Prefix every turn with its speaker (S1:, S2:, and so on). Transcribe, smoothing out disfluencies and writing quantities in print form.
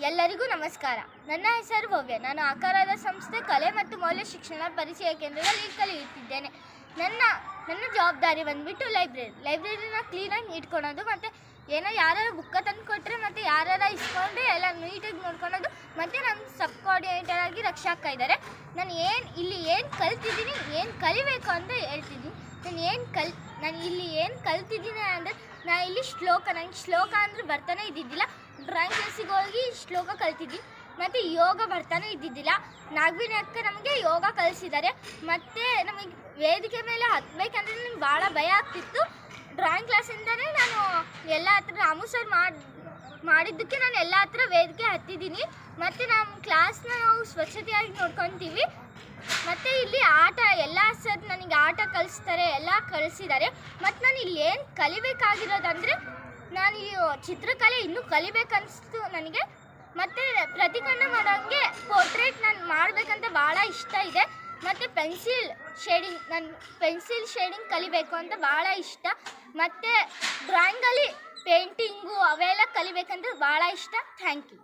S1: ಎಲ್ಲರಿಗೂ ನಮಸ್ಕಾರ. ನನ್ನ ಹೆಸರು ಭವ್ಯ. ನಾನು ಆಕಾರದ ಸಂಸ್ಥೆ ಕಲೆ ಮತ್ತು ಮೌಲ್ಯ ಶಿಕ್ಷಣ ಪರಿಚಯ ಕೇಂದ್ರದಲ್ಲಿ ಕಲಿಯುತ್ತಿದ್ದೇನೆ. ನನ್ನ ಜವಾಬ್ದಾರಿ ಬಂದುಬಿಟ್ಟು ಲೈಬ್ರರಿನ ಕ್ಲೀನಾಗಿ ಇಟ್ಕೊಳೋದು, ಮತ್ತು ಏನೋ ಯಾರು ಬುಕ್ಕ ತಂದು ಕೊಟ್ಟರೆ ಮತ್ತು ಯಾರು ಇಸ್ಕೊಂಡ್ರೆ ಎಲ್ಲ ನೀಟಾಗಿ ನೋಡ್ಕೊಳೋದು. ಮತ್ತು ನಮ್ಮ ಸಬ್ ಕೋಆರ್ಡಿನೇಟರ್ ಆಗಿ ರಕ್ಷಾಕ್ಕ ಇದ್ದಾರೆ. ನಾನು ಇಲ್ಲಿ ಏನು ಕಲ್ತಿದ್ದೀನಿ, ಏನು ಕಲಿಬೇಕು ಅಂತ ಹೇಳ್ತಿದ್ದೀನಿ. ನಾನು ಇಲ್ಲಿ ಏನು ಕಲ್ತಿದ್ದೀನಿ ಅಂದರೆ, ನಾನು ಇಲ್ಲಿ ನನಗೆ ಶ್ಲೋಕ ಅಂದರೆ ಬರ್ತಾನೆ ಇದ್ದಿದ್ದಿಲ್ಲ. ಡ್ರಾಯಿಂಗ್ ಕ್ಲಾಸಿಗೆ ಹೋಗಿ ಶ್ಲೋಕ ಕಲ್ತಿದ್ದೀನಿ. ಮತ್ತು ಯೋಗ ಬರ್ತಾನೆ ಇದ್ದಿದ್ದಿಲ್ಲ. ನಾಗವಿನಿ ಅಕ್ಕ ನಮಗೆ ಯೋಗ ಕಲಿಸಿದ್ದಾರೆ. ಮತ್ತು ನಮಗೆ ವೇದಿಕೆ ಮೇಲೆ ಹತ್ತಬೇಕಂದ್ರೆ ನನಗೆ ಭಾಳ ಭಯ ಆಗ್ತಿತ್ತು. ಡ್ರಾಯಿಂಗ್ ಕ್ಲಾಸಿಂದನೇ ನಾನು ಎಲ್ಲ ಹತ್ರ ರಾಮು ಸರ್ ಮಾಡಿದ್ದಕ್ಕೆ ನಾನು ಎಲ್ಲ ಹತ್ರ ವೇದಿಕೆ ಹತ್ತಿದ್ದೀನಿ. ಮತ್ತು ನಮ್ಮ ಕ್ಲಾಸ್ನ ನಾವು ಸ್ವಚ್ಛತೆಯಾಗಿ ನೋಡ್ಕೊತೀವಿ. ಮತ್ತು ಇಲ್ಲಿ ಎಲ್ಲ ಸರ್ ನನಗೆ ಆಟ ಕಲಿಸ್ತಾರೆ, ಎಲ್ಲ ಕಲಿಸಿದ್ದಾರೆ. ಮತ್ತು ನಾನು ಇಲ್ಲಿ ಏನು ಕಲಿಬೇಕಾಗಿರೋದಂದರೆ, ನಾನು ಈ ಚಿತ್ರಕಲೆ ಇನ್ನೂ ಕಲಿಬೇಕನ್ನಿಸ್ತು ನನಗೆ. ಮತ್ತು ಪ್ರತಿಕರಣ ಮಾಡೋಂಗೆ ಪೋರ್ಟ್ರೇಟ್ ನಾನು ಮಾಡಬೇಕಂತ ಭಾಳ ಇಷ್ಟ ಇದೆ. ಮತ್ತು ಪೆನ್ಸಿಲ್ ಶೇಡಿಂಗ್ ಕಲಿಬೇಕು ಅಂತ ಭಾಳ ಇಷ್ಟ. ಮತ್ತು ಡ್ರಾಯಿಂಗಲ್ಲಿ ಪೇಂಟಿಂಗು ಅವೆಲ್ಲ ಕಲಿಬೇಕಂದ್ರೆ ಭಾಳ ಇಷ್ಟ. Thank you.